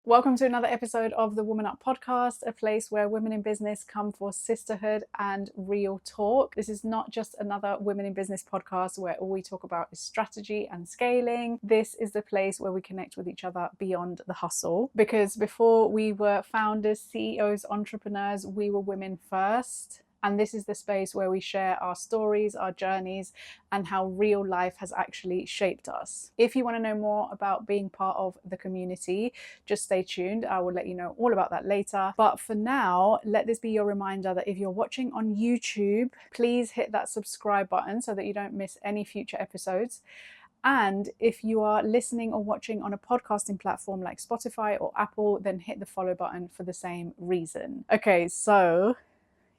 Welcome to another episode of the Woman Up podcast, a place where women in business come for sisterhood and real talk. This is not just another women in business podcast where all we talk about is strategy and scaling. This is the place where we connect with each other beyond the hustle. Because before we were founders, CEOs, entrepreneurs, we were women first. And this is the space where we share our stories, our journeys, and how real life has actually shaped us. If you want to know more about being part of the community, just stay tuned. I will let you know all about that later. But for now, let this be your reminder that if you're watching on YouTube, please hit that subscribe button so that you don't miss any future episodes. And if you are listening or watching on a podcasting platform like Spotify or Apple, then hit the follow button for the same reason. Okay, so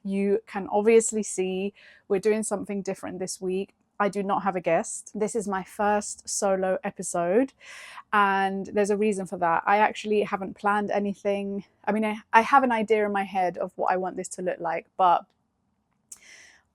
you can obviously see we're doing something different this week. I do not have a guest. This is my first solo episode, and there's a reason for that. I actually haven't planned anything. I mean, I have an idea in my head of what I want this to look like, but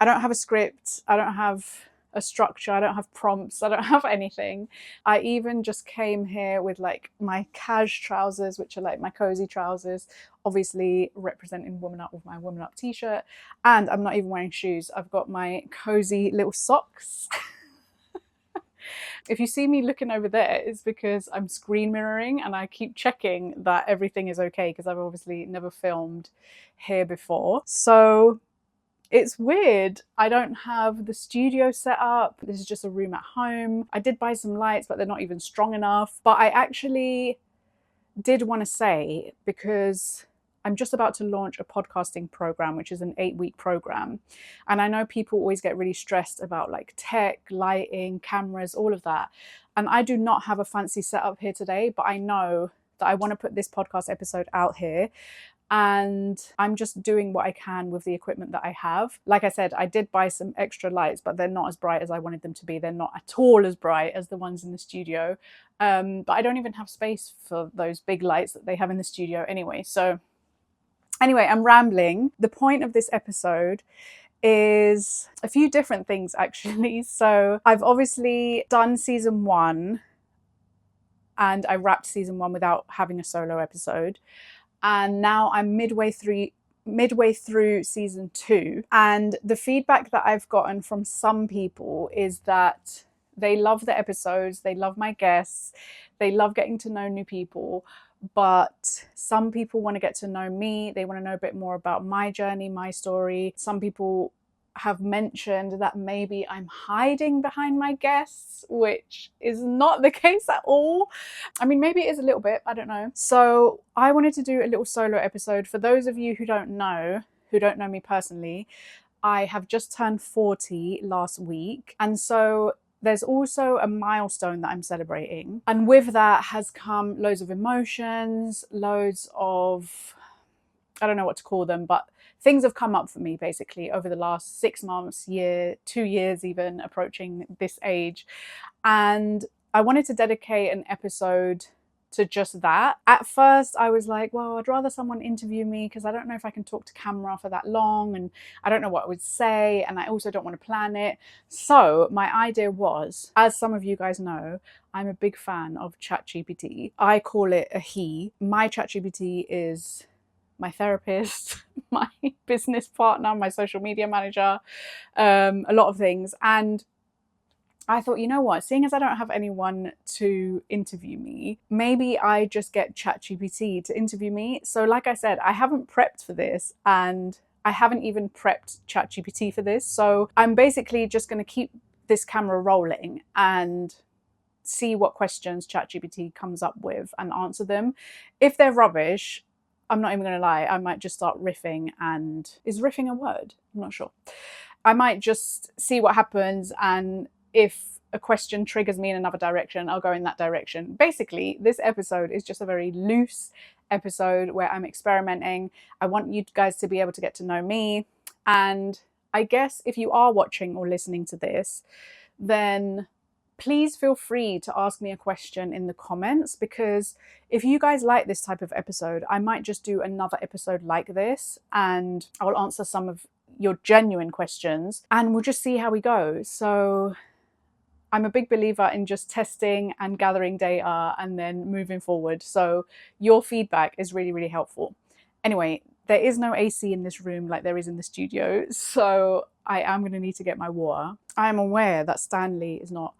I don't have a script. I don't have a structure. I don't have prompts. I don't have anything. I even just came here with like my cash trousers, which are like my cozy trousers, obviously representing Woman Up with my Woman Up t-shirt. And I'm not even wearing shoes. I've got my cozy little socks. If you see me looking over there, it's because I'm screen mirroring and I keep checking that everything is okay because I've obviously never filmed here before. So it's weird. I don't have the studio set up. This is just a room at home. I did buy some lights, but they're not even strong enough. But I actually did want to say, because I'm just about to launch a podcasting program, which is an 8-week program. And I know people always get really stressed about like tech, lighting, cameras, all of that. And I do not have a fancy setup here today, but I know that I want to put this podcast episode out here. And I'm just doing what I can with the equipment that I have. Like I said, I did buy some extra lights, but they're not as bright as I wanted them to be. They're not at all as bright as the ones in the studio. But I don't even have space for those big lights that they have in the studio anyway. So anyway, I'm rambling. The point of this episode is a few different things actually. So I've obviously done season 1 and I wrapped season 1 without having a solo episode. And now I'm midway through season 2. And the feedback that I've gotten from some people is that they love the episodes, they love my guests, they love getting to know new people. But some people want to get to know me. They want to know a bit more about my journey, my story. Some people have mentioned that maybe I'm hiding behind my guests, which is not the case at all. I mean, maybe it is a little bit, I don't know. So I wanted to do a little solo episode. For those of you who don't know me personally, I have just turned 40 last week. And so there's also a milestone that I'm celebrating. And with that has come loads of emotions, loads of, I don't know what to call them, but things have come up for me basically over the last 6 months, year, 2 years even, approaching this age. And I wanted to dedicate an episode to just that. At first I was like, well, I'd rather someone interview me because I don't know if I can talk to camera for that long and I don't know what I would say and I also don't want to plan it. So my idea was, as some of you guys know, I'm a big fan of ChatGPT. I call it a he. My ChatGPT is my therapist, my business partner, my social media manager, a lot of things. And I thought, you know what, seeing as I don't have anyone to interview me, maybe I just get ChatGPT to interview me. So like I said, I haven't prepped for this and I haven't even prepped ChatGPT for this. So I'm basically just going to keep this camera rolling and see what questions ChatGPT comes up with and answer them. If they're rubbish, I'm not even going to lie, I might just start riffing. And is riffing a word? I'm not sure. I might just see what happens, and if a question triggers me in another direction, I'll go in that direction. Basically, this episode is just a very loose episode where I'm experimenting. I want you guys to be able to get to know me. And I guess if you are watching or listening to this, then please feel free to ask me a question in the comments, because if you guys like this type of episode, I might just do another episode like this and I will answer some of your genuine questions and we'll just see how we go. So I'm a big believer in just testing and gathering data and then moving forward. So your feedback is really, really helpful. Anyway, there is no AC in this room like there is in the studio, so I am going to need to get my water. I am aware that Stanley is not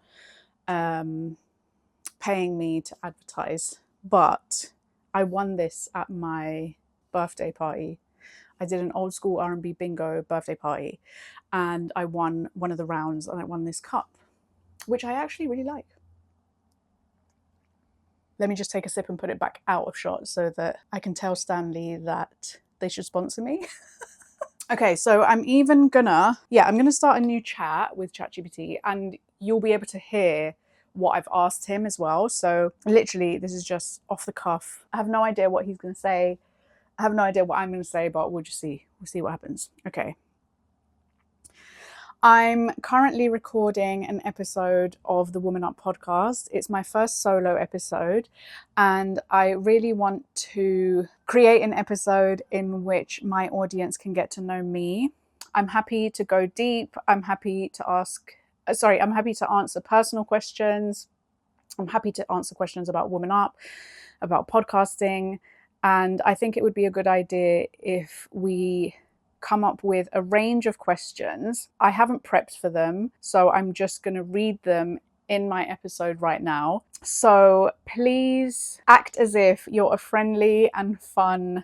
paying me to advertise, but I won this at my birthday party. I did an old school R&B bingo birthday party, and I won one of the rounds, and I won this cup, which I actually really like. Let me just take a sip and put it back out of shot so that I can tell Stanley that they should sponsor me. Okay, so I'm gonna start a new chat with ChatGPT, and you'll be able to hear what I've asked him as well. So literally, this is just off the cuff. I have no idea what he's gonna say. I have no idea what I'm gonna say, but we'll just see. We'll see what happens. Okay. I'm currently recording an episode of the Woman Up podcast. It's my first solo episode, and I really want to create an episode in which my audience can get to know me. I'm happy to go deep. I'm happy to answer personal questions. I'm happy to answer questions about Woman Up, about podcasting, and I think it would be a good idea if we come up with a range of questions. I haven't prepped for them, so I'm just going to read them in my episode right now. So please act as if you're a friendly and fun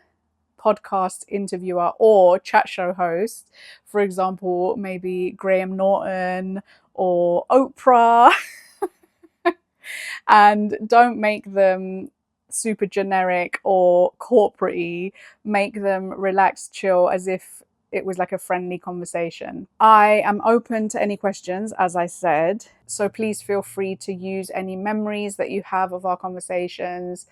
podcast interviewer or chat show host. For example, maybe Graham Norton or Oprah. And don't make them super generic or corporate-y. Make them relaxed, chill, as if it was like a friendly conversation. I am open to any questions, as I said, so please feel free to use any memories that you have of our conversations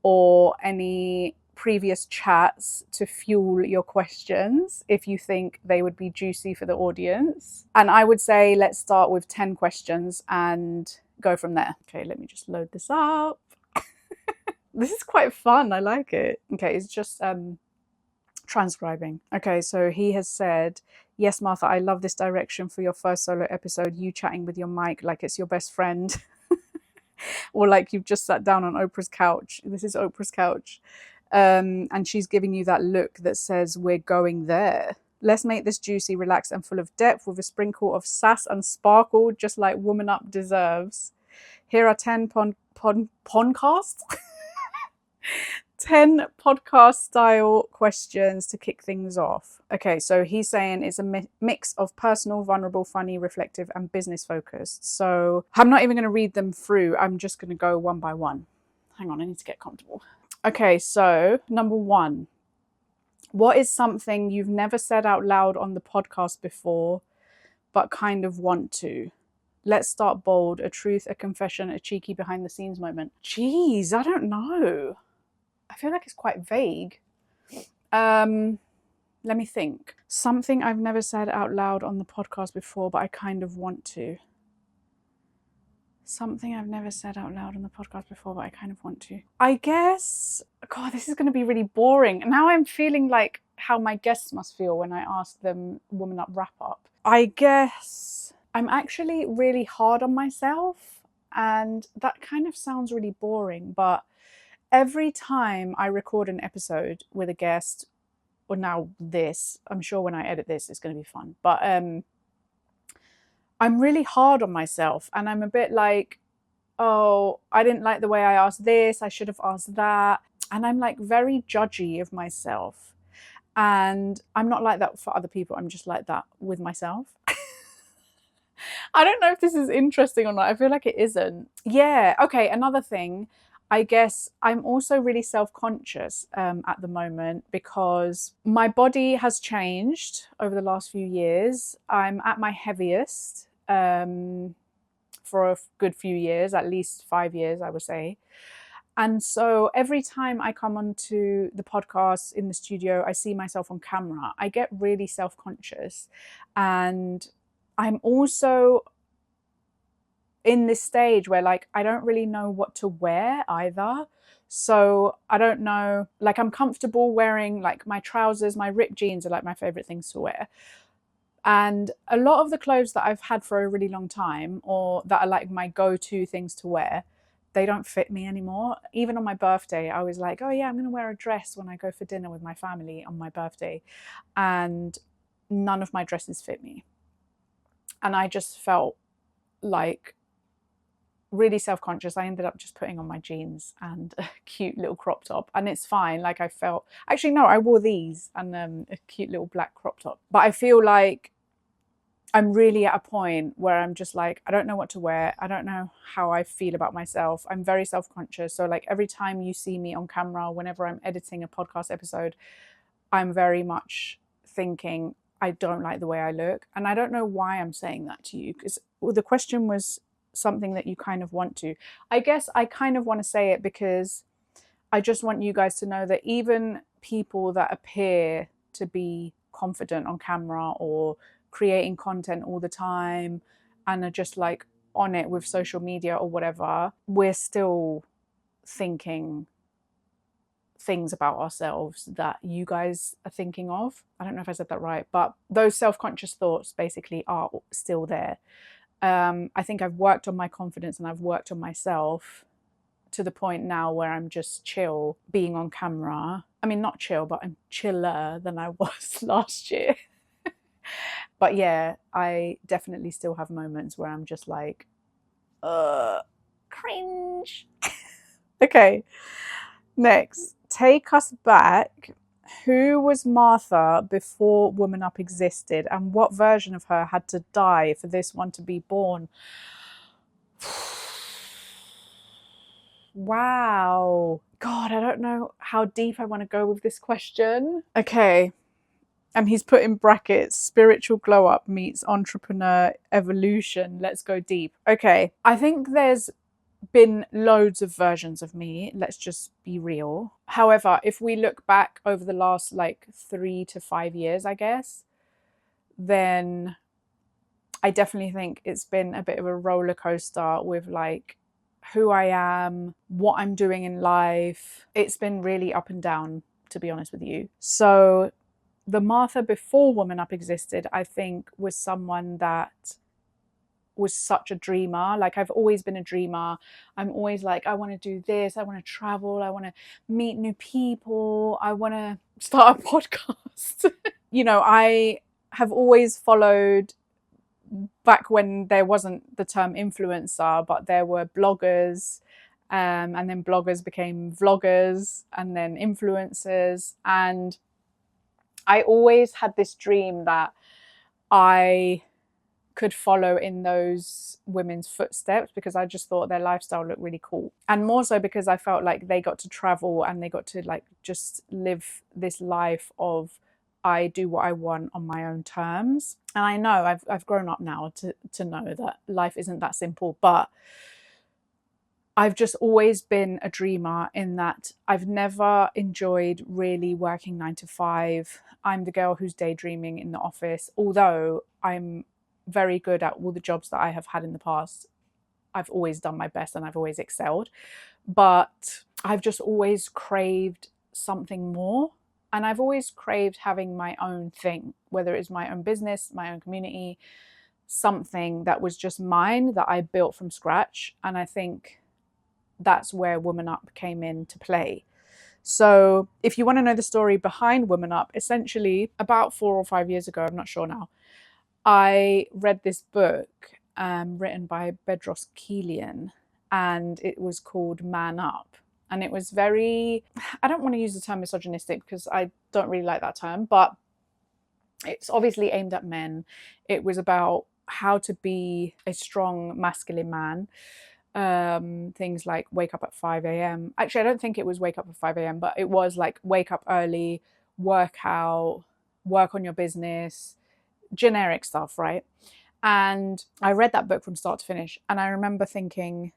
or any previous chats to fuel your questions if you think they would be juicy for the audience. And I would say let's start with 10 questions and go from there. Okay, let me just load this up. This is quite fun. I like it. Okay, it's just transcribing. Okay, so he has said, yes, Martha, I love this direction for your first solo episode, you chatting with your mic like it's your best friend. Or like you've just sat down on Oprah's couch. This is Oprah's couch. And she's giving you that look that says, we're going there. Let's make this juicy, relaxed, and full of depth with a sprinkle of sass and sparkle, just like Woman Up deserves. Here are 10 podcasts. 10 podcast style questions to kick things off. Okay, so he's saying it's a mix of personal, vulnerable, funny, reflective, and business focused. So I'm not even going to read them through. I'm just going to go one by one. Hang on, I need to get comfortable. Okay, so number 1. What is something you've never said out loud on the podcast before, but kind of want to? Let's start bold. A truth, a confession, a cheeky behind the scenes moment. Jeez, I don't know. I feel like it's quite vague. Let me think. Something I've never said out loud on the podcast before, but I kind of want to. Something I've never said out loud on the podcast before, but I kind of want to. I guess, God, this is going to be really boring. Now I'm feeling like how my guests must feel when I ask them Woman Up wrap up. I guess I'm actually really hard on myself, and that kind of sounds really boring, but every time I record an episode with a guest, or now this, I'm sure when I edit this, it's going to be fun. But I'm really hard on myself, and I'm a bit like, oh, I didn't like the way I asked this. I should have asked that. And I'm like very judgy of myself. And I'm not like that for other people. I'm just like that with myself. I don't know if this is interesting or not. I feel like it isn't. Yeah. Okay. Another thing. I guess I'm also really self-conscious at the moment because my body has changed over the last few years. I'm at my heaviest for a good few years, at least 5 years, I would say. And so every time I come onto the podcast in the studio, I see myself on camera, I get really self-conscious. And I'm also in this stage where like I don't really know what to wear either. So I don't know, like I'm comfortable wearing like my trousers, my ripped jeans are like my favorite things to wear. And a lot of the clothes that I've had for a really long time, or that are like my go-to things to wear, they don't fit me anymore. Even on my birthday, I was like, oh yeah, I'm going to wear a dress when I go for dinner with my family on my birthday. And none of my dresses fit me. And I just felt like really self-conscious. I ended up just putting on my jeans and a cute little crop top, and it's fine. Like, I felt, actually no, I wore these and a cute little black crop top. But I feel like I'm really at a point where I'm just like, I don't know what to wear. I don't know how I feel about myself. I'm very self-conscious. So like every time you see me on camera, whenever I'm editing a podcast episode, I'm very much thinking, I don't like the way I look. And I don't know why I'm saying that to you, because the question was something that you kind of want to. I guess I kind of want to say it because I just want you guys to know that even people that appear to be confident on camera or creating content all the time and are just like on it with social media or whatever, we're still thinking things about ourselves that you guys are thinking of. I don't know if I said that right, but those self-conscious thoughts basically are still there. I think I've worked on my confidence and I've worked on myself to the point now where I'm just chill being on camera. I mean, not chill, but I'm chiller than I was last year. But yeah, I definitely still have moments where I'm just like, cringe. Okay, next. Take us back. Who was Martha before Woman Up existed, and what version of her had to die for this one to be born? Wow. God, I don't know how deep I want to go with this question. Okay. And he's put in brackets, spiritual glow up meets entrepreneur evolution. Let's go deep. Okay. I think there's been loads of versions of me. Let's just be real. However, if we look back over the last like 3 to 5 years, I guess, then I definitely think it's been a bit of a roller coaster with like who I am, what I'm doing in life. It's been really up and down, to be honest with you. So the Martha before Woman Up existed, I think, was someone that was such a dreamer. Like, I've always been a dreamer. I'm always like, I want to do this, I want to travel, I want to meet new people, I want to start a podcast. You know, I have always followed, back when there wasn't the term influencer, but there were bloggers, and then bloggers became vloggers and then influencers. And I always had this dream that I could follow in those women's footsteps, because I just thought their lifestyle looked really cool. And more so because I felt like they got to travel and they got to like just live this life of, I do what I want on my own terms. And I know I've grown up now to know that life isn't that simple, but I've just always been a dreamer in that I've never enjoyed really working 9 to 5. I'm the girl who's daydreaming in the office, although I'm very good at all the jobs that I have had in the past. I've always done my best and I've always excelled, but I've just always craved something more. And I've always craved having my own thing, whether it's my own business, my own community, something that was just mine that I built from scratch. And I think that's where Woman Up came into play. So if you want to know the story behind Woman Up, essentially about 4 or 5 years ago, I'm not sure now, I read this book written by Bedros Keuilian, and it was called Man Up. And it was very, I don't want to use the term misogynistic because I don't really like that term, but it's obviously aimed at men. It was about how to be a strong masculine man. Things like wake up at 5 a.m. Actually, I don't think it was wake up at 5 a.m., but it was like wake up early, work out, work on your business, generic stuff, right? And I read that book from start to finish, and I remember thinking,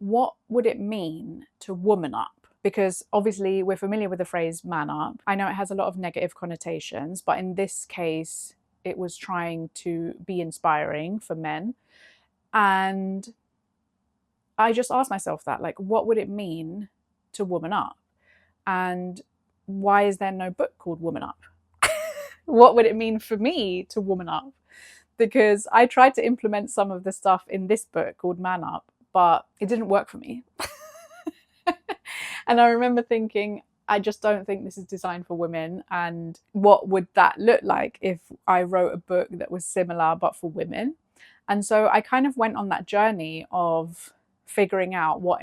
what would it mean to woman up? Because obviously we're familiar with the phrase man up. I know it has a lot of negative connotations, but in this case, it was trying to be inspiring for men. And I just asked myself that, like, what would it mean to woman up? And why is there no book called Woman Up? what would it mean for me to woman up? Because I tried to implement some of the stuff in this book called Man Up, but it didn't work for me. And I remember thinking, I just don't think this is designed for women. And what would that look like if I wrote a book that was similar but for women? And so I kind of went on that journey of figuring out what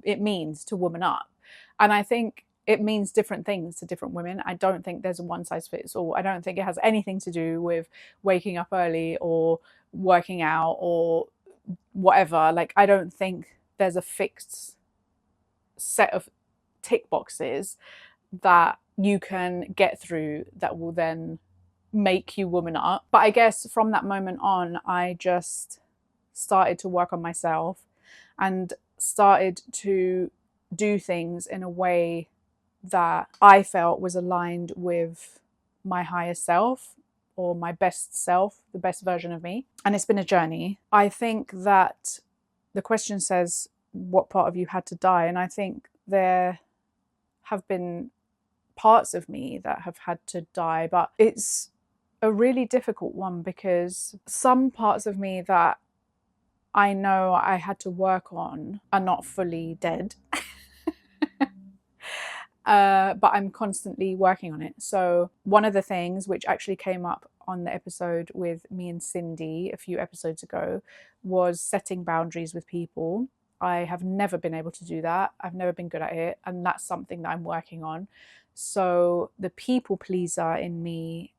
it means to woman up. And I think it means different things to different women. I don't think there's a one size fits all. I don't think it has anything to do with waking up early or working out or whatever. Like, I don't think there's a fixed set of tick boxes that you can get through that will then make you woman up. But I guess from that moment on, I just started to work on myself and started to do things in a way that I felt was aligned with my higher self or my best self, the best version of me. And it's been a journey. I think that the question says, what part of you had to die? And I think there have been parts of me that have had to die, but it's a really difficult one because some parts of me that I know I had to work on are not fully dead. But I'm constantly working on it. So one of the things which actually came up on the episode with me and Cindy a few episodes ago was setting boundaries with people. I have never been able to do that. I've never been good at it. And that's something that I'm working on. So the people pleaser in me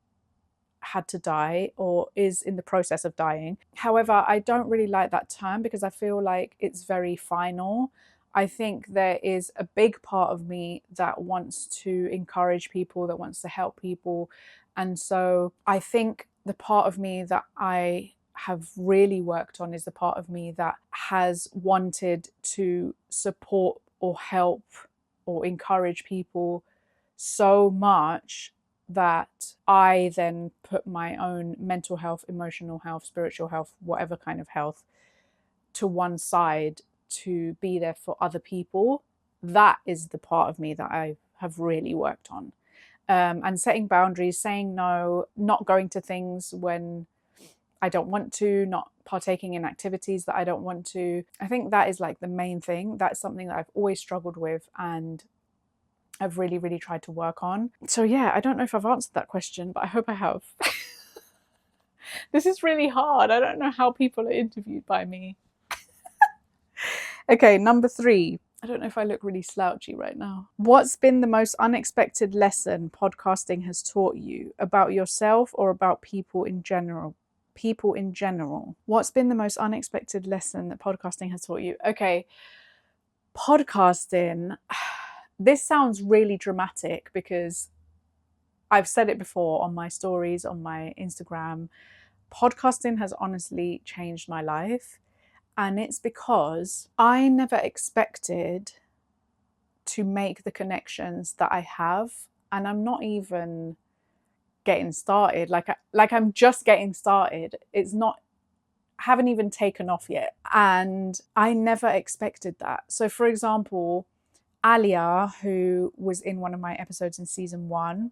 had to die or is in the process of dying. However, I don't really like that term because I feel like it's very final. I think there is a big part of me that wants to encourage people, that wants to help people. And so I think the part of me that I have really worked on is the part of me that has wanted to support or help or encourage people so much that I then put my own mental health, emotional health, spiritual health, whatever kind of health to one side to be there for other people. That is the part of me that I have really worked on. And setting boundaries, saying no, not going to things when I don't want to, not partaking in activities that I don't want to. I think that is like the main thing. That's something that I've always struggled with and I've really, really tried to work on. So yeah, I don't know if I've answered that question, but I hope I have. This is really hard. I don't know how people are interviewed by me. Okay, number 3. I don't know if I look really slouchy right now. What's been the most unexpected lesson podcasting has taught you about yourself or about people in general? People in general. What's been the most unexpected lesson that podcasting has taught you? Okay, podcasting. This sounds really dramatic because I've said it before on my stories, on my Instagram. Podcasting has honestly changed my life. And it's because I never expected to make the connections that I have. And I'm not even getting started. Like I'm just getting started. It's not, haven't even taken off yet. And I never expected that. So for example, Alia, who was in one of my episodes in season 1,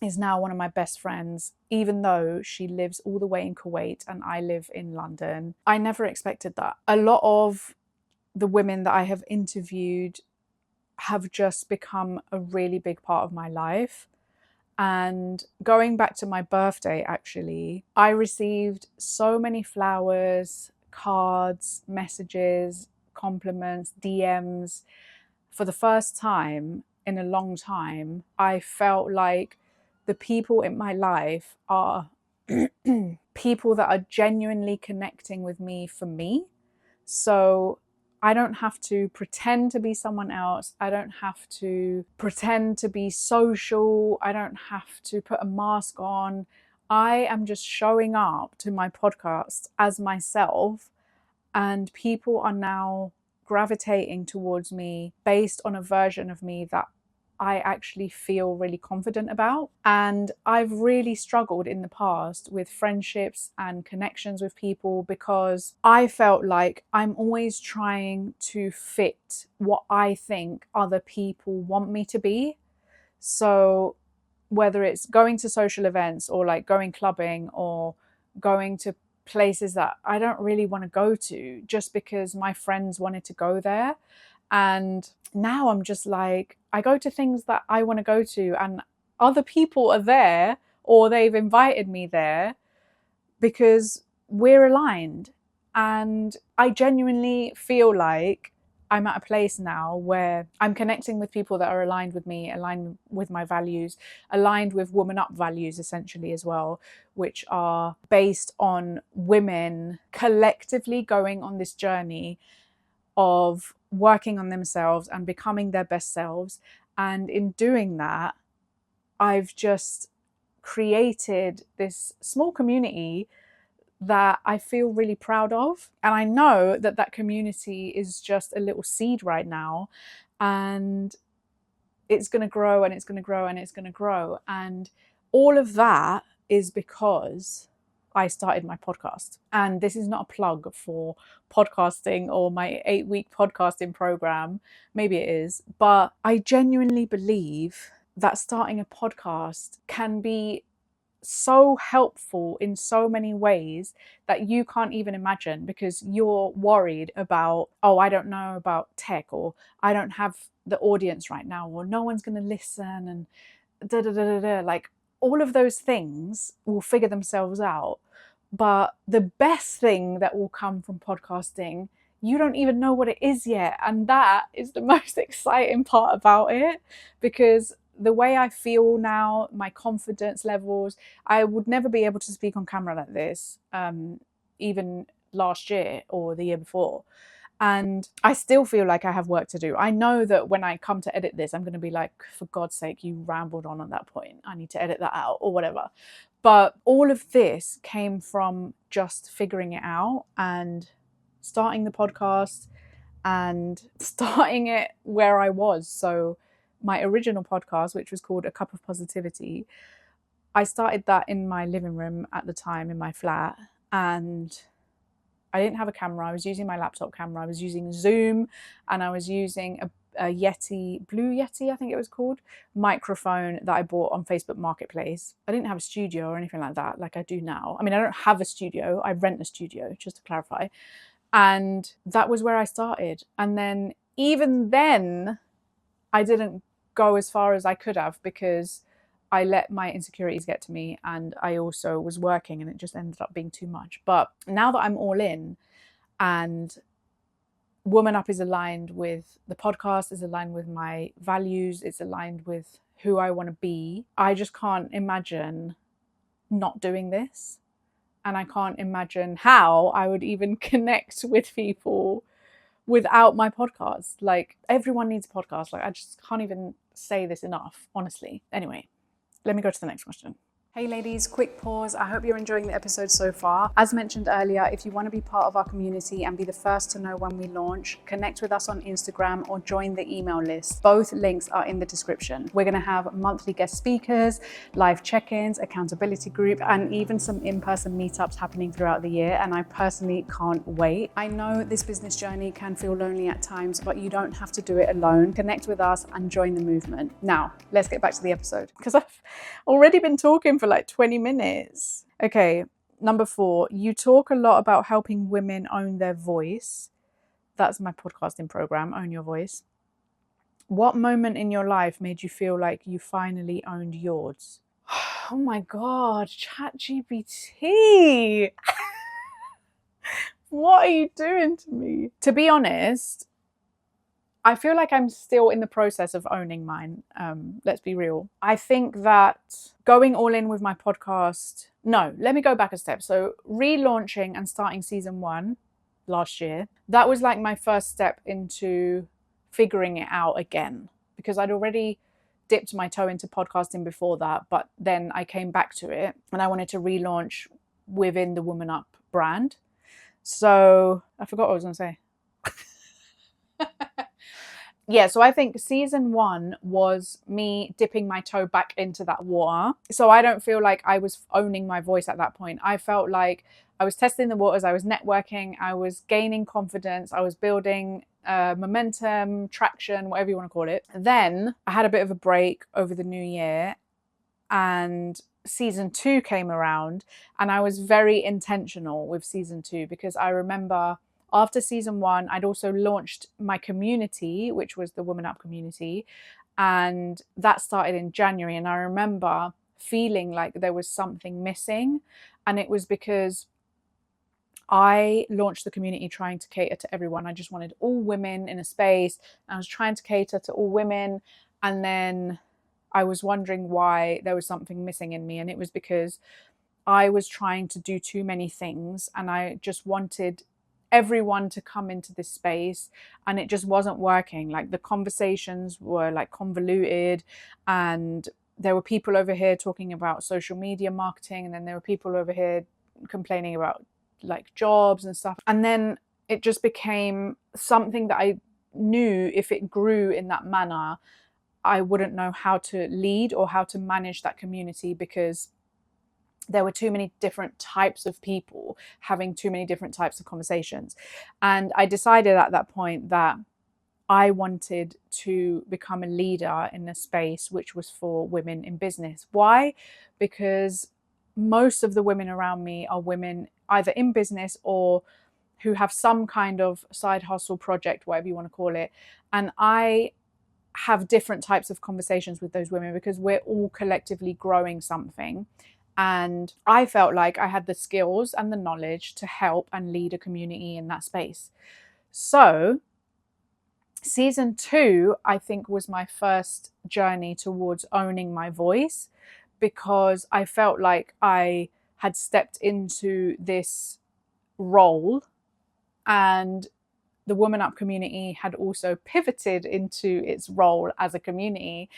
is now one of my best friends, even though she lives all the way in Kuwait and I live in London. I never expected that. A lot of the women that I have interviewed have just become a really big part of my life. And going back to my birthday, actually, I received so many flowers, cards, messages, compliments, DMs. For the first time in a long time, I felt like the people in my life are people that are genuinely connecting with me for me. So I don't have to pretend to be someone else. I don't have to pretend to be social. I don't have to put a mask on. I am just showing up to my podcast as myself, and people are now gravitating towards me based on a version of me that I actually feel really confident about. And I've really struggled in the past with friendships and connections with people because I felt like I'm always trying to fit what I think other people want me to be. So whether it's going to social events or like going clubbing or going to places that I don't really want to go to just because my friends wanted to go there. And now I'm just like, I go to things that I want to go to and other people are there or they've invited me there because we're aligned. And I genuinely feel like I'm at a place now where I'm connecting with people that are aligned with me, aligned with my values, aligned with Woman Up values essentially as well, which are based on women collectively going on this journey of working on themselves and becoming their best selves. And in doing that, I've just created this small community that I feel really proud of. And I know that that community is just a little seed right now. And it's going to grow and it's going to grow and it's going to grow. And all of that is because I started my podcast. And this is not a plug for podcasting or my 8-week podcasting program. Maybe it is. But I genuinely believe that starting a podcast can be so helpful in so many ways that you can't even imagine, because you're worried about, oh, I don't know about tech, or I don't have the audience right now, or no one's going to listen, and da da da da da. Like, all of those things will figure themselves out. But the best thing that will come from podcasting, you don't even know what it is yet. And that is the most exciting part about it, because the way I feel now, my confidence levels, I would never be able to speak on camera like this, even last year or the year before. And I still feel like I have work to do. I know that when I come to edit this, I'm going to be like, for God's sake, you rambled on at that point. I need to edit that out or whatever. But all of this came from just figuring it out and starting the podcast and starting it where I was. So my original podcast, which was called A Cup of Positivity, I started that in my living room at the time in my flat, and I didn't have a camera. I was using my laptop camera. I was using Zoom, and I was using a Yeti, Blue Yeti, I think it was called, microphone that I bought on Facebook Marketplace. I didn't have a studio or anything like that, like I do now. I mean, I don't have a studio. I rent a studio, just to clarify. And that was where I started. And then even then, I didn't go as far as I could have, because I let my insecurities get to me, and I also was working, and it just ended up being too much. But now that I'm all in and Woman Up is aligned with the podcast, is aligned with my values, it's aligned with who I want to be, I just can't imagine not doing this. And I can't imagine how I would even connect with people without my podcast. Like, everyone needs a podcast. Like, I just can't even say this enough, honestly. Anyway, let me go to the next question. Hey ladies, quick pause. I hope you're enjoying the episode so far. As mentioned earlier, if you want to be part of our community and be the first to know when we launch, connect with us on Instagram or join the email list. Both links are in the description. We're going to have monthly guest speakers, live check-ins, accountability group, and even some in-person meetups happening throughout the year. And I personally can't wait. I know this business journey can feel lonely at times, but you don't have to do it alone. Connect with us and join the movement. Now, let's get back to the episode, because I've already been talking for like 20 minutes. Okay, number 4, you talk a lot about helping women own their voice. That's my podcasting program, Own Your Voice. What moment in your life made you feel like you finally owned yours? Oh my God, ChatGPT. What are you doing to me? To be honest, I feel like I'm still in the process of owning mine. Let's be real. I think that going all in with my podcast, no, let me go back a step. So relaunching and starting season 1 last year, that was like my first step into figuring it out again, because I'd already dipped my toe into podcasting before that, but then I came back to it and I wanted to relaunch within the Woman Up brand. So I forgot what I was going to say. Yeah, so I think season 1 was me dipping my toe back into that water. So I don't feel like I was owning my voice at that point. I felt like I was testing the waters, I was networking, I was gaining confidence, I was building momentum, traction, whatever you want to call it. Then I had a bit of a break over the new year, and season 2 came around, and I was very intentional with season 2 because I remember after season 1, I'd also launched my community, which was the Woman Up community, and that started in January. And I remember feeling like there was something missing, and it was because I launched the community trying to cater to everyone. I just wanted all women in a space. I was trying to cater to all women, and then I was wondering why there was something missing in me, and it was because I was trying to do too many things, and I just wanted everyone to come into this space, and it just wasn't working. Like the conversations were like convoluted, and there were people over here talking about social media marketing, and then there were people over here complaining about like jobs and stuff. And then it just became something that I knew if it grew in that manner, I wouldn't know how to lead or how to manage that community, because there were too many different types of people having too many different types of conversations. And I decided at that point that I wanted to become a leader in a space which was for women in business. Why? Because most of the women around me are women either in business or who have some kind of side hustle project, whatever you want to call it. And I have different types of conversations with those women because we're all collectively growing something. And I felt like I had the skills and the knowledge to help and lead a community in that space. So season 2, I think, was my first journey towards owning my voice, because I felt like I had stepped into this role, and the Woman Up community had also pivoted into its role as a community.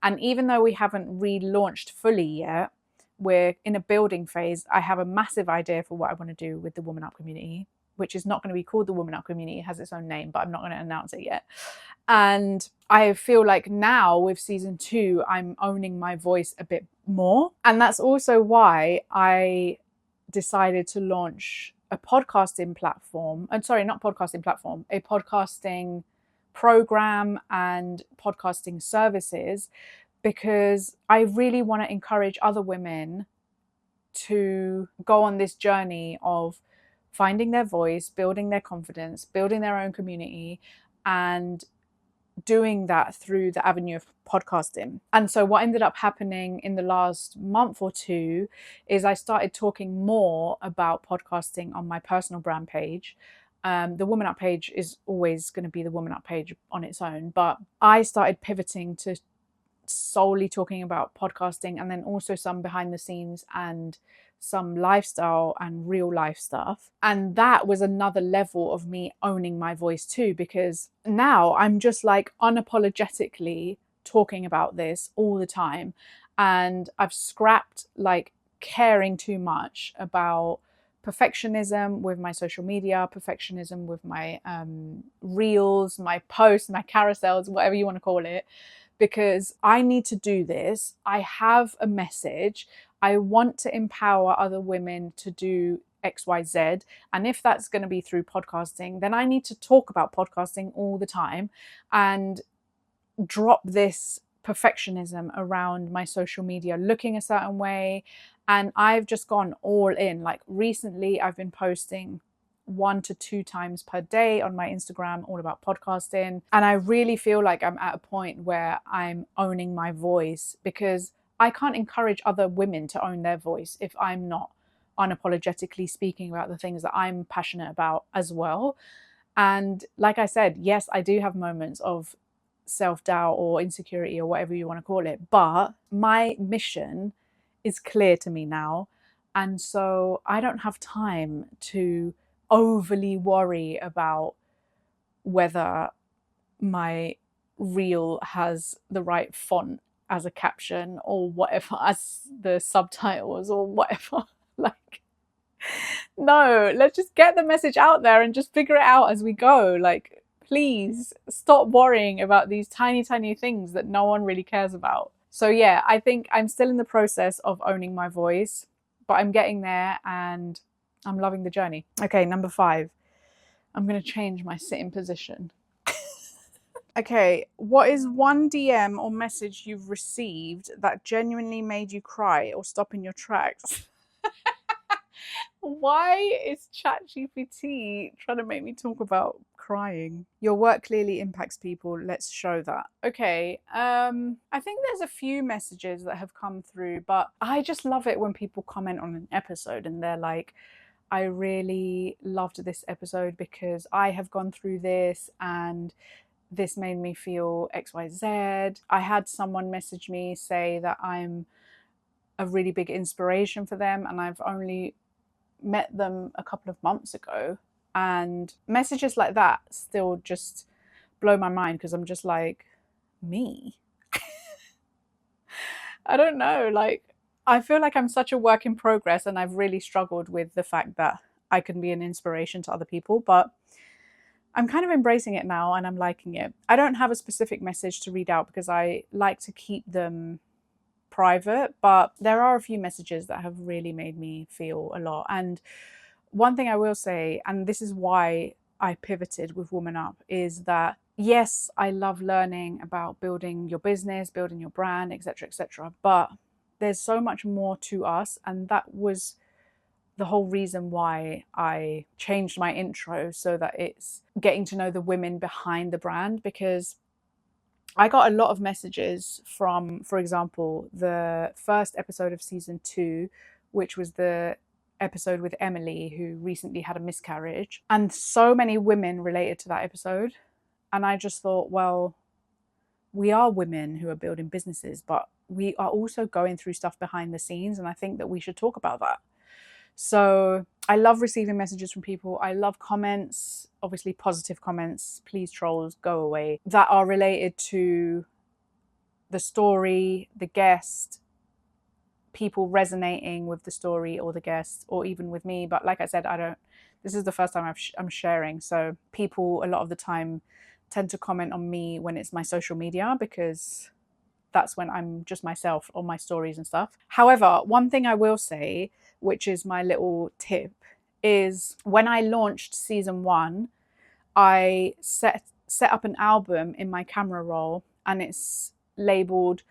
And even though we haven't relaunched fully yet, we're in a building phase. I have a massive idea for what I want to do with the Woman Up community, which is not going to be called the Woman Up community. It has its own name, but I'm not going to announce it yet. And I feel like now with season 2, I'm owning my voice a bit more. And that's also why I decided to launch a podcasting platform. And sorry, not podcasting platform, a podcasting program and podcasting services, because I really want to encourage other women to go on this journey of finding their voice, building their confidence, building their own community, and doing that through the avenue of podcasting. And so what ended up happening in the last month or two is I started talking more about podcasting on my personal brand page. The Woman Up page is always going to be the Woman Up page on its own, but I started pivoting to solely talking about podcasting, and then also some behind the scenes and some lifestyle and real life stuff. And that was another level of me owning my voice too, because now I'm just like unapologetically talking about this all the time. And I've scrapped like caring too much about perfectionism with my social media, perfectionism with my reels, my posts, my carousels, whatever you want to call it, because I need to do this. I have a message. I want to empower other women to do XYZ. And if that's going to be through podcasting, then I need to talk about podcasting all the time and drop this perfectionism around my social media looking a certain way. And I've just gone all in. Like recently, I've been posting 1 to 2 times per day on my Instagram all about podcasting. And I really feel like I'm at a point where I'm owning my voice, because I can't encourage other women to own their voice if I'm not unapologetically speaking about the things that I'm passionate about as well. And like I said, yes, I do have moments of self-doubt or insecurity or whatever you want to call it, but my mission is clear to me now. And so I don't have time to overly worry about whether my reel has the right font as a caption or whatever as the subtitles or whatever. Like, no, let's just get the message out there and just figure it out as we go. Like, please stop worrying about these tiny things that no one really cares about. So yeah, I think I'm still in the process of owning my voice, but I'm getting there and I'm loving the journey. Okay, number 5. I'm going to change my sitting position. Okay, what is one DM or message you've received that genuinely made you cry or stop in your tracks? Why is ChatGPT trying to make me talk about crying? Your work clearly impacts people. Let's show that. Okay, I think there's a few messages that have come through, but I just love it when people comment on an episode and they're like, I really loved this episode because I have gone through this and this made me feel XYZ. I had someone message me say that I'm a really big inspiration for them and I've only met them a couple of months ago. And messages like that still just blow my mind because I'm just like, me? I don't know. Like, I feel like I'm such a work in progress and I've really struggled with the fact that I can be an inspiration to other people. But I'm kind of embracing it now and I'm liking it. I don't have a specific message to read out because I like to keep them private, but there are a few messages that have really made me feel a lot. And one thing I will say, and this is why I pivoted with Woman Up, is that yes, I love learning about building your business, building your brand, etc., but there's so much more to us, and that was the whole reason why I changed my intro so that it's getting to know the women behind the brand, because I got a lot of messages from, for example, the first episode of season 2, which was the episode with Emily, who recently had a miscarriage. And so many women related to that episode. And I just thought, well, we are women who are building businesses, but we are also going through stuff behind the scenes. And I think that we should talk about that. So I love receiving messages from people. I love comments, obviously positive comments, please trolls, go away, that are related to the story, the guest, people resonating with the story or the guest, or even with me. But like I said, this is the first time I'm sharing. So people a lot of the time tend to comment on me when it's my social media because that's when I'm just myself on my stories and stuff. However, one thing I will say, which is my little tip, is when I launched season 1, I set up an album in my camera roll and it's labeled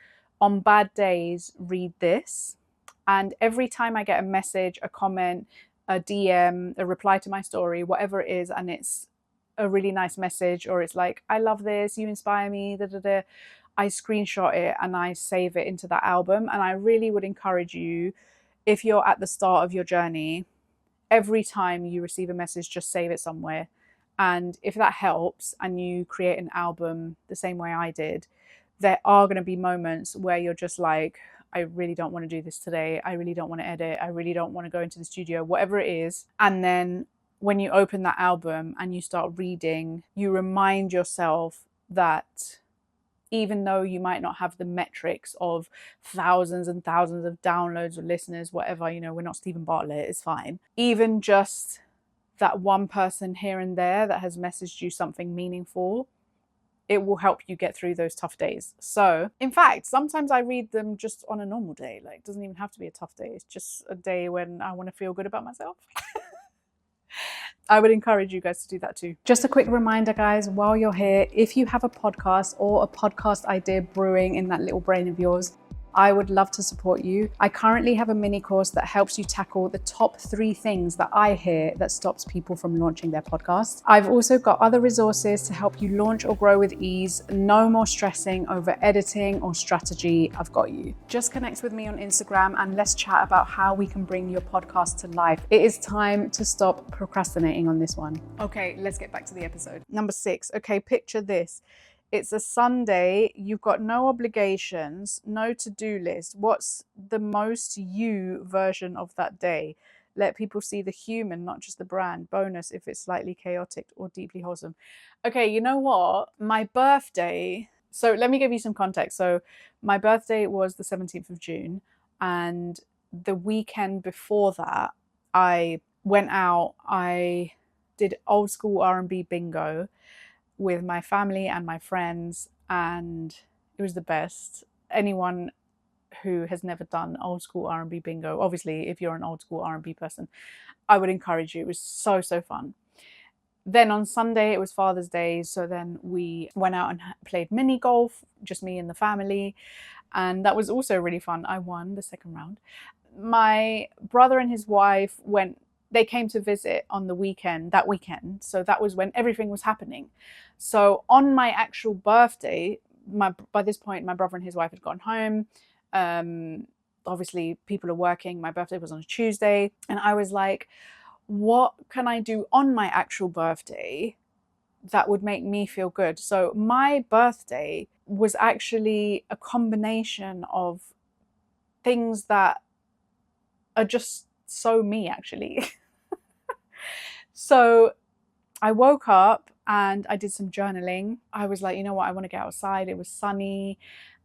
"On Bad Days, Read This." And every time I get a message, a comment, a DM, a reply to my story, whatever it is, and it's a really nice message, or it's like, I love this, you inspire me, da da da, I screenshot it and I save it into that album. And I really would encourage you, if you're at the start of your journey, every time you receive a message, just save it somewhere. And if that helps and you create an album the same way I did, there are going to be moments where you're just like, I really don't want to do this today. I really don't want to edit. I really don't want to go into the studio, whatever it is. And then when you open that album and you start reading, you remind yourself that even though you might not have the metrics of thousands and thousands of downloads or listeners, whatever, we're not Stephen Bartlett, it's fine. Even just that one person here and there that has messaged you something meaningful, it will help you get through those tough days. So, in fact, sometimes I read them just on a normal day. Like, it doesn't even have to be a tough day. It's just a day when I want to feel good about myself. I would encourage you guys to do that too. Just a quick reminder, guys, while you're here, if you have a podcast or a podcast idea brewing in that little brain of yours, I would love to support you. I currently have a mini course that helps you tackle the top 3 things that I hear that stops people from launching their podcast. I've also got other resources to help you launch or grow with ease. No more stressing over editing or strategy. I've got you. Just connect with me on Instagram and let's chat about how we can bring your podcast to life. It is time to stop procrastinating on this one. Okay, let's get back to the episode. Number 6. Okay, picture this. It's a Sunday, you've got no obligations, no to-do list. What's the most you version of that day? Let people see the human, not just the brand. Bonus if it's slightly chaotic or deeply wholesome. Okay, you know what? My birthday, so let me give you some context. So my birthday was the 17th of June, and the weekend before that, I went out, I did old school R&B bingo with my family and my friends, and it was the best. Anyone who has never done old school R&B bingo, obviously if you're an old school R&B person, I would encourage you. It was so fun. Then on Sunday, it was Father's Day. So then we went out and played mini golf, just me and the family. And that was also really fun. I won the second round. My brother and his wife they came to visit on the that weekend. So that was when everything was happening. So on my actual birthday, by this point, my brother and his wife had gone home. Obviously, people are working. My birthday was on a Tuesday. And I was like, what can I do on my actual birthday that would make me feel good? So my birthday was actually a combination of things that are just so me, actually. So I woke up and I did some journaling. I was like, you know what, I want to get outside. It was sunny,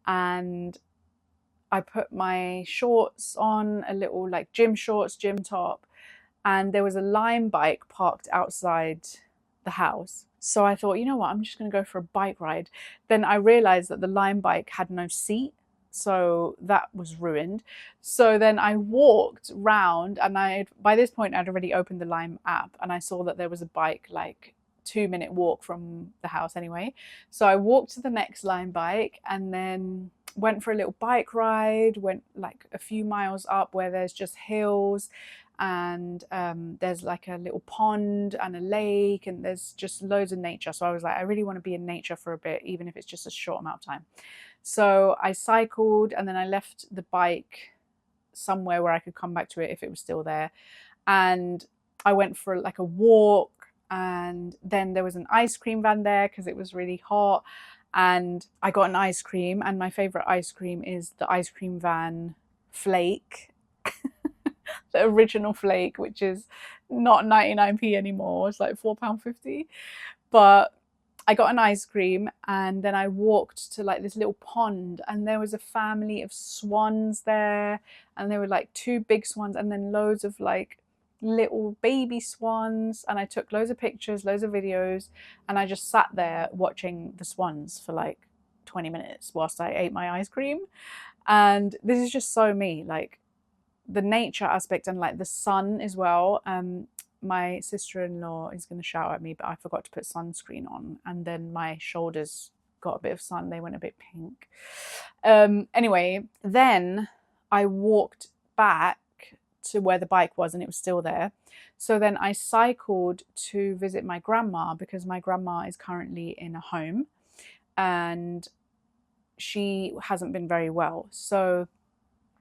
and I put my shorts on, a little like gym shorts, gym top, and there was a Lime bike parked outside the house. So I thought, you know what, I'm just going to go for a bike ride. Then I realized that the Lime bike had no seat. So that was ruined. So then I walked round, and by this point I'd already opened the Lime app, and I saw that there was a bike like 2-minute walk from the house anyway. So I walked to the next Lime bike and then went for a little bike ride, went like a few miles up where there's just hills, and there's like a little pond and a lake, and there's just loads of nature. So I was like, I really want to be in nature for a bit, even if it's just a short amount of time. So I cycled, and then I left the bike somewhere where I could come back to it if it was still there. And I went for like a walk, and then there was an ice cream van there because it was really hot. And I got an ice cream, and my favorite ice cream is the ice cream van flake. The original flake, which is not 99p anymore. It's like £4.50. But I got an ice cream, and then I walked to like this little pond, and there was a family of swans there, and there were like 2 big swans and then loads of like little baby swans, and I took loads of pictures, loads of videos, and I just sat there watching the swans for like 20 minutes whilst I ate my ice cream. And this is just so me, like the nature aspect, and like the sun as well. My sister-in-law is going to shout at me, but I forgot to put sunscreen on, and then my shoulders got a bit of sun. They went a bit pink. Anyway, then I walked back to where the bike was, and it was still there. So then I cycled to visit my grandma, because my grandma is currently in a home and she hasn't been very well. So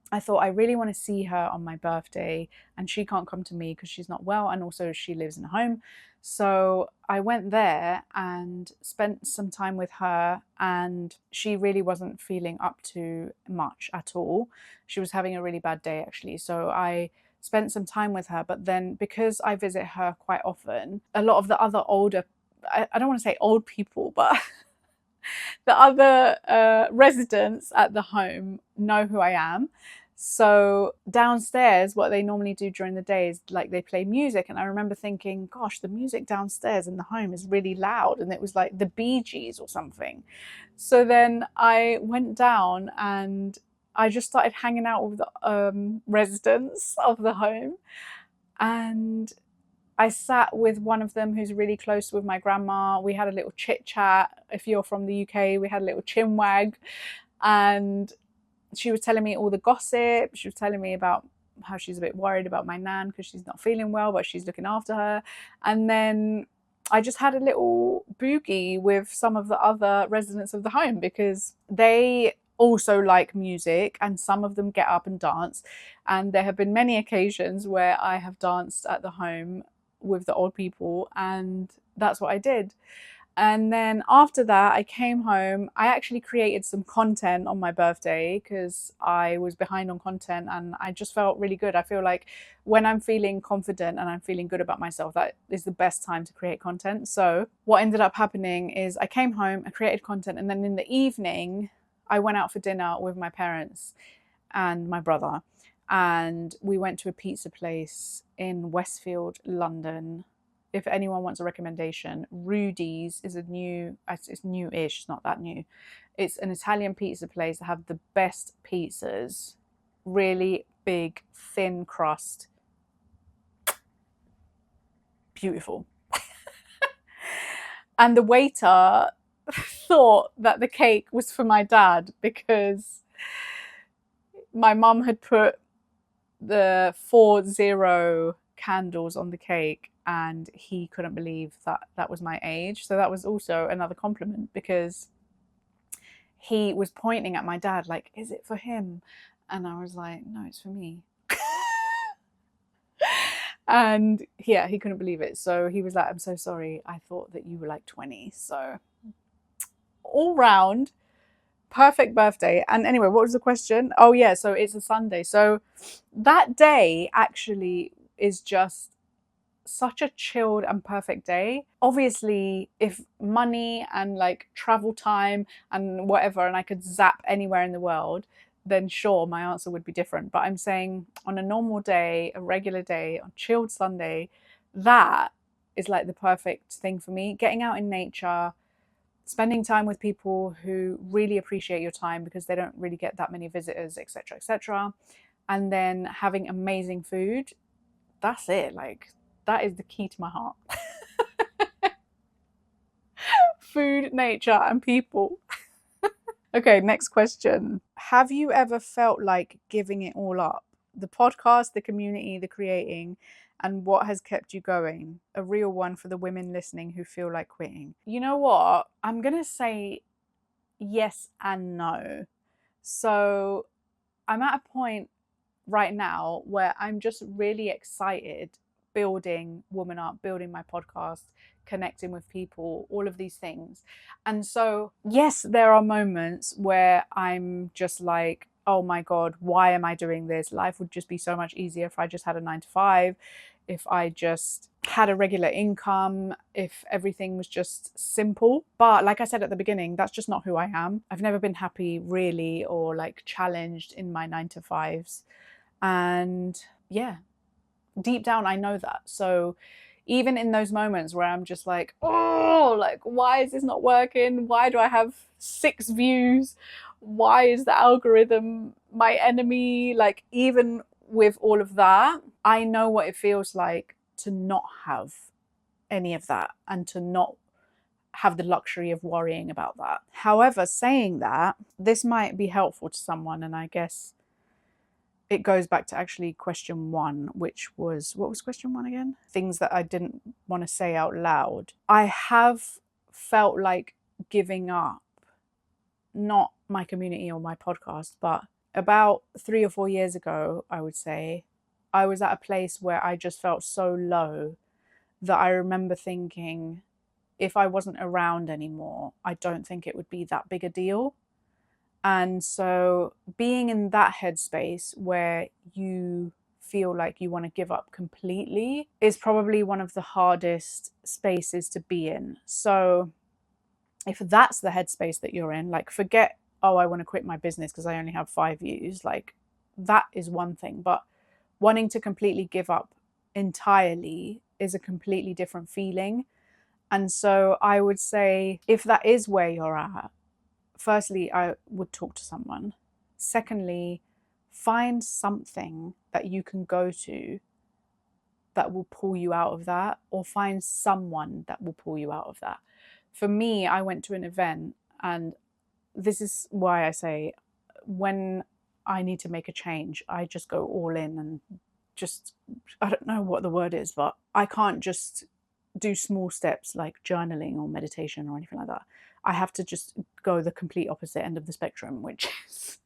I thought, I really want to see her on my birthday, and she can't come to me because she's not well, and also she lives in a home. So I went there and spent some time with her, and she really wasn't feeling up to much at all. She was having a really bad day, actually. So I spent some time with her, but then because I visit her quite often, a lot of the other older, I don't want to say old people, but the other residents at the home know who I am. So downstairs, what they normally do during the day is like they play music. And I remember thinking, gosh, the music downstairs in the home is really loud. And it was like the Bee Gees or something. So then I went down and I just started hanging out with the residents of the home. And I sat with one of them who's really close with my grandma. We had a little chit chat. If you're from the UK, we had a little chinwag, and she was telling me all the gossip. She was telling me about how she's a bit worried about my nan because she's not feeling well, but she's looking after her. And then I just had a little boogie with some of the other residents of the home, because they also like music, and some of them get up and dance. And there have been many occasions where I have danced at the home with the old people, and that's what I did. And then after that, I came home. I actually created some content on my birthday because I was behind on content, and I just felt really good. I feel like when I'm feeling confident and I'm feeling good about myself, that is the best time to create content. So what ended up happening is I came home, I created content, and then in the evening, I went out for dinner with my parents and my brother. And we went to a pizza place in Westfield, London. If anyone wants a recommendation, Rudy's is it's new-ish, it's not that new. It's an Italian pizza place that have the best pizzas. Really big, thin crust. Beautiful. And the waiter thought that the cake was for my dad because my mum had put the 40 candles on the cake and he couldn't believe that that was my age. So that was also another compliment because he was pointing at my dad like, is it for him? And I was like, no, it's for me. And yeah, he couldn't believe it. So he was like, I'm so sorry. I thought that you were like 20. So all round, perfect birthday. And anyway, what was the question? Oh yeah, so it's a Sunday. So that day actually is just such a chilled and perfect day. Obviously, if money and like travel time and whatever, and I could zap anywhere in the world, then sure, my answer would be different. But I'm saying on a normal day, a regular day, on chilled Sunday, that is like the perfect thing for me. Getting out in nature, spending time with people who really appreciate your time because they don't really get that many visitors, etc., etc., and then having amazing food. That's it. Like, that is the key to my heart. Food, nature, and people. Okay, next question. Have you ever felt like giving it all up? The podcast, the community, the creating, and what has kept you going? A real one for the women listening who feel like quitting. You know what? I'm going to say yes and no. So I'm at a point right now where I'm just really excited building Woman Up, building my podcast, connecting with people, all of these things. And so, yes, there are moments where I'm just like, oh my God, why am I doing this? Life would just be so much easier if I just had a 9 to 5, if I just had a regular income, if everything was just simple. But like I said at the beginning, that's just not who I am. I've never been happy really or like challenged in my 9 to 5s. And yeah, deep down, I know that. So even in those moments where I'm just like, oh, like, why is this not working? Why do I have 6 views? Why is the algorithm my enemy? Like, even with all of that, I know what it feels like to not have any of that and to not have the luxury of worrying about that. However, saying that, this might be helpful to someone, and I guess it goes back to actually question 1, which was, what was question 1 again? Things that I didn't want to say out loud. I have felt like giving up, not my community or my podcast, but about 3 or 4 years ago, I would say, I was at a place where I just felt so low that I remember thinking, if I wasn't around anymore, I don't think it would be that big a deal. And so being in that headspace where you feel like you want to give up completely is probably one of the hardest spaces to be in. So if that's the headspace that you're in, like, forget, oh, I want to quit my business because I only have 5 views, like, that is one thing. But wanting to completely give up entirely is a completely different feeling. And so I would say, if that is where you're at, firstly, I would talk to someone. Secondly, find something that you can go to that will pull you out of that, or find someone that will pull you out of that. For me, I went to an event, and this is why I say, when I need to make a change, I just go all in and just, I don't know what the word is, but I can't just do small steps like journaling or meditation or anything like that. I have to just go the complete opposite end of the spectrum, which is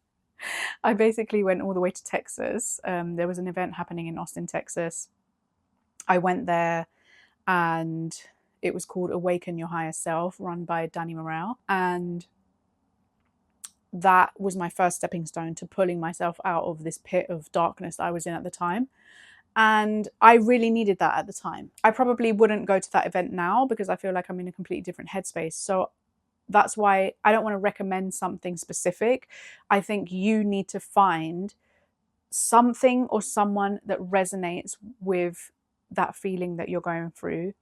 I basically went all the way to Texas. There was an event happening in Austin, Texas. I went there, and it was called Awaken Your Higher Self, run by Danny Morel. And that was my first stepping stone to pulling myself out of this pit of darkness I was in at the time. And I really needed that at the time. I probably wouldn't go to that event now because I feel like I'm in a completely different headspace. So that's why I don't want to recommend something specific. I think you need to find something or someone that resonates with that feeling that you're going through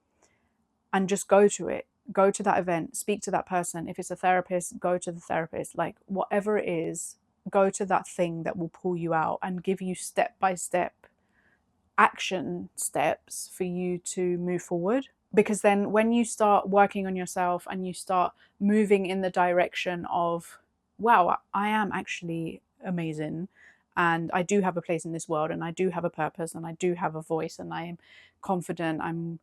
and just go to it. Go to that event, speak to that person. If it's a therapist, go to the therapist. Like, whatever it is, go to that thing that will pull you out and give you step-by-step action steps for you to move forward. Because then when you start working on yourself and you start moving in the direction of, wow, I am actually amazing and I do have a place in this world and I do have a purpose and I do have a voice and I am confident, I'm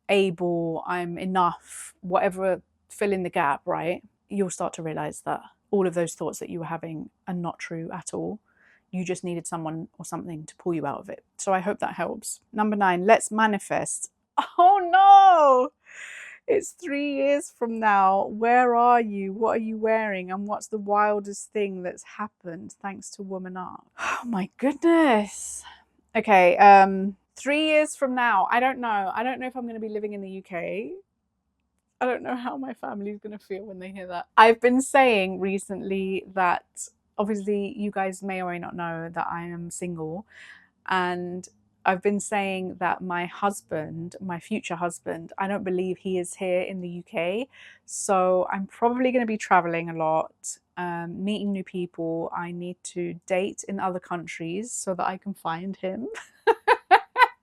able, I'm enough, whatever, fill in the gap, right? You'll start to realize that all of those thoughts that you were having are not true at all. You just needed someone or something to pull you out of it. So I hope that helps. Number 9, let's manifest. Oh no! It's 3 years from now. Where are you? What are you wearing? And what's the wildest thing that's happened thanks to Woman Up? Oh my goodness. Okay, 3 years from now, I don't know. I don't know if I'm going to be living in the UK. I don't know how my family's going to feel when they hear that. I've been saying recently that obviously you guys may or may not know that I am single, and I've been saying that my husband, my future husband, I don't believe he is here in the UK. So I'm probably going to be traveling a lot, meeting new people. I need to date in other countries so that I can find him.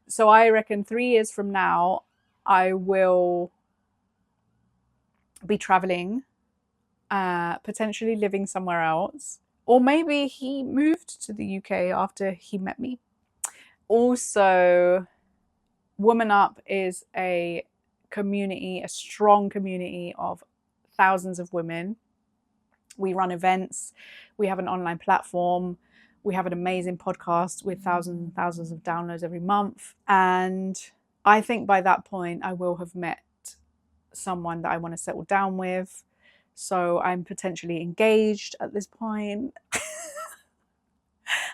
So I reckon 3 years from now, I will be traveling, potentially living somewhere else. Or maybe he moved to the UK after he met me. Also, Woman Up is a community, a strong community of thousands of women. We run events, we have an online platform, we have an amazing podcast with thousands and thousands of downloads every month. And I think by that point, I will have met someone that I want to settle down with. So I'm potentially engaged at this point.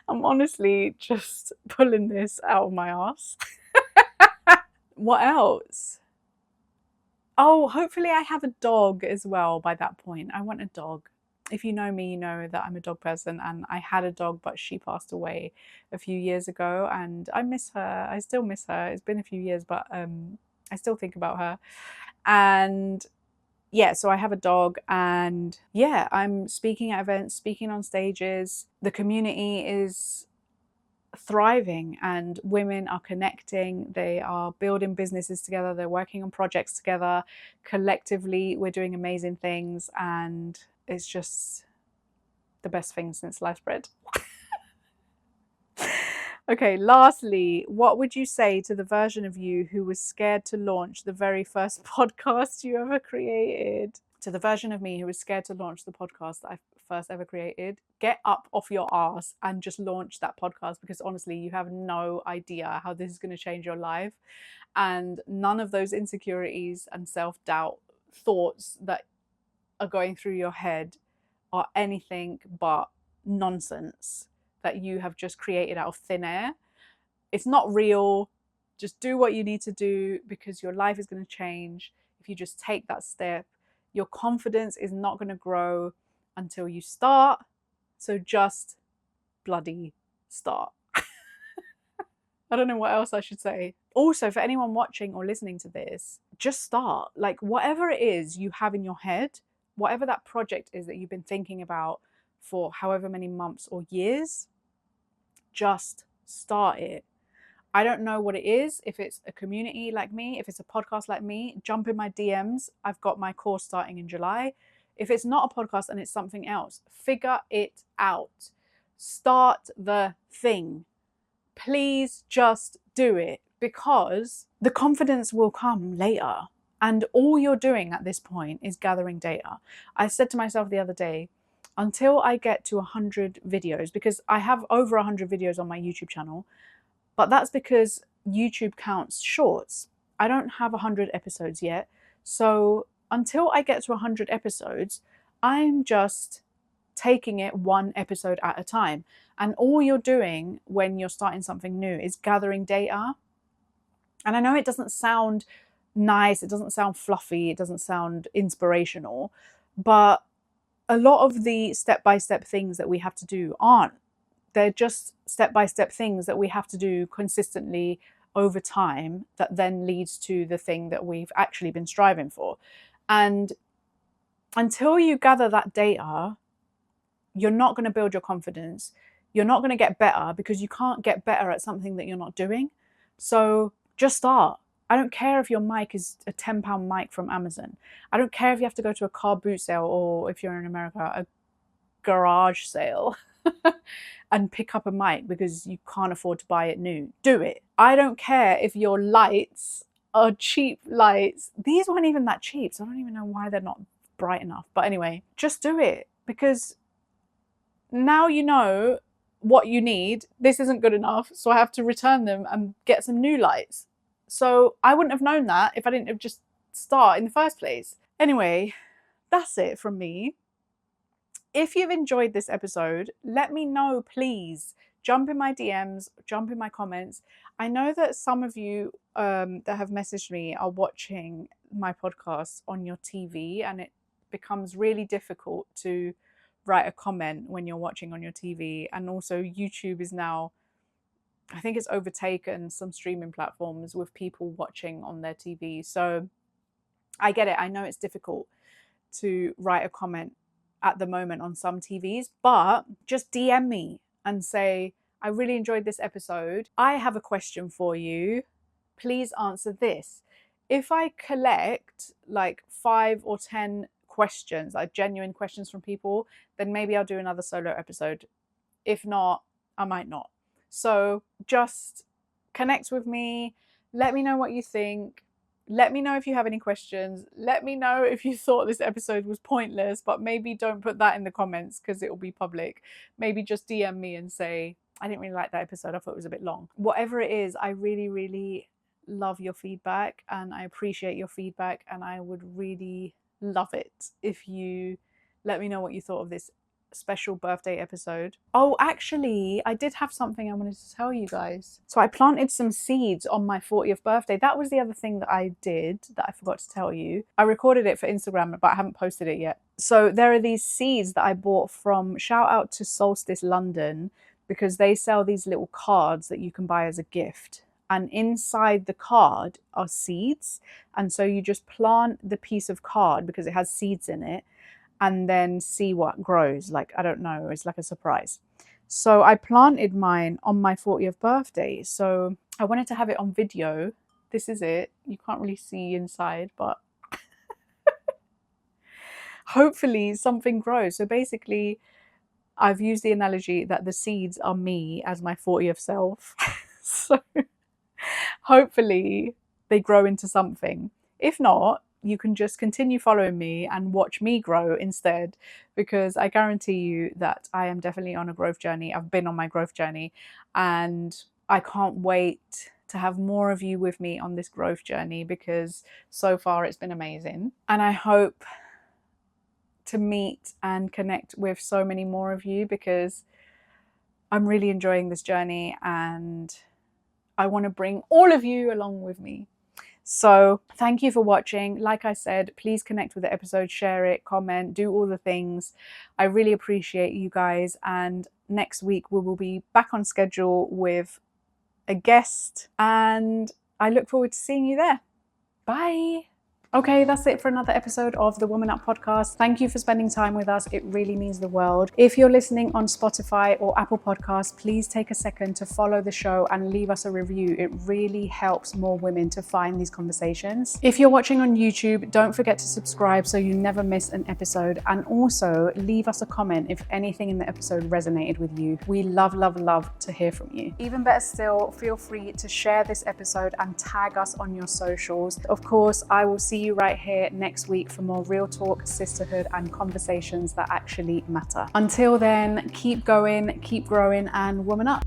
I'm honestly just pulling this out of my ass. What else? Oh, hopefully I have a dog as well by that point. I want a dog. If you know me, you know that I'm a dog person, and I had a dog, but she passed away a few years ago and I miss her. I still miss her. It's been a few years, but I still think about her. And yeah, so I have a dog, and yeah, I'm speaking at events, speaking on stages. The community is thriving and women are connecting, they are building businesses together, they're working on projects together. Collectively, we're doing amazing things, and it's just the best thing since sliced bread. Okay, lastly, what would you say to the version of you who was scared to launch the very first podcast you ever created? To the version of me who was scared to launch the podcast that I first ever created, get up off your ass and just launch that podcast, because honestly, you have no idea how this is going to change your life. And none of those insecurities and self-doubt thoughts that are going through your head are anything but nonsense that you have just created out of thin air. It's not real. Just do what you need to do, because your life is going to change if you just take that step. Your confidence is not going to grow until you start. So just bloody start. I don't know what else I should say. Also, for anyone watching or listening to this, just start. Like, whatever it is you have in your head, whatever that project is that you've been thinking about for however many months or years, just start it. I don't know what it is. If it's a community like me, if it's a podcast like me, jump in my DMs. I've got my course starting in July. If it's not a podcast and it's something else, figure it out. Start the thing. Please just do it, because the confidence will come later. And all you're doing at this point is gathering data. I said to myself the other day, until I get to 100 videos, because I have over 100 videos on my YouTube channel, but that's because YouTube counts shorts. I don't have 100 episodes yet. So until I get to 100 episodes, I'm just taking it one episode at a time. And all you're doing when you're starting something new is gathering data. And I know it doesn't sound nice, it doesn't sound fluffy, it doesn't sound inspirational, but a lot of the step-by-step things that we have to do aren't. They're just step-by-step things that we have to do consistently over time that then leads to the thing that we've actually been striving for. And until you gather that data, you're not going to build your confidence. You're not going to get better, because you can't get better at something that you're not doing. So just start. I don't care if your mic is a £10 mic from Amazon. I don't care if you have to go to a car boot sale, or if you're in America, a garage sale and pick up a mic because you can't afford to buy it new. Do it. I don't care if your lights are cheap lights. These weren't even that cheap, so I don't even know why they're not bright enough. But anyway, just do it, because now you know what you need. This isn't good enough, so I have to return them and get some new lights. So I wouldn't have known that if I didn't have just start in the first place. Anyway, that's it from me. If you've enjoyed this episode, let me know, please. Jump in my DMs, jump in my comments. I know that some of you that have messaged me are watching my podcast on your TV, and it becomes really difficult to write a comment when you're watching on your TV. And also YouTube is now, I think it's overtaken some streaming platforms with people watching on their TV. So I get it. I know it's difficult to write a comment at the moment on some TVs, but just DM me and say, I really enjoyed this episode. I have a question for you. Please answer this. If I collect like 5 or 10 questions, like genuine questions from people, then maybe I'll do another solo episode. If not, I might not. So just connect with me. Let me know what you think. Let me know if you have any questions. Let me know if you thought this episode was pointless, but maybe don't put that in the comments because it will be public. Maybe just DM me and say, I didn't really like that episode. I thought it was a bit long. Whatever it is, I really, really love your feedback, and I appreciate your feedback, and I would really love it if you let me know what you thought of this special birthday episode. Oh, actually, I did have something I wanted to tell you guys. So I planted some seeds on my 40th birthday. That was the other thing that I did that I forgot to tell you. I recorded it for Instagram, but I haven't posted it yet. So there are these seeds that I bought from, shout out to Solstice London, because they sell these little cards that you can buy as a gift. And inside the card are seeds. And so you just plant the piece of card because it has seeds in it, and then see what grows. Like, I don't know, it's like a surprise. So I planted mine on my 40th birthday. So I wanted to have it on video. This is it. You can't really see inside, but hopefully something grows. So basically, I've used the analogy that the seeds are me as my 40th self. So hopefully they grow into something. If not, you can just continue following me and watch me grow instead, because I guarantee you that I am definitely on a growth journey. I've been on my growth journey, and I can't wait to have more of you with me on this growth journey, because so far it's been amazing. And I hope to meet and connect with so many more of you, because I'm really enjoying this journey and I want to bring all of you along with me. So thank you for watching. Like I said, please connect with the episode, share it, comment, do all the things. I really appreciate you guys. And next week we will be back on schedule with a guest, and I look forward to seeing you there. Bye. Okay, that's it for another episode of the Woman Up podcast. Thank you for spending time with us. It really means the world. If you're listening on Spotify or Apple Podcasts, please take a second to follow the show and leave us a review. It really helps more women to find these conversations. If you're watching on YouTube, don't forget to subscribe so you never miss an episode. And also leave us a comment if anything in the episode resonated with you. We love, love, love to hear from you. Even better still, feel free to share this episode and tag us on your socials. Of course, I will see you right here next week for more real talk, sisterhood, and conversations that actually matter. Until then, keep going, keep growing, and woman up.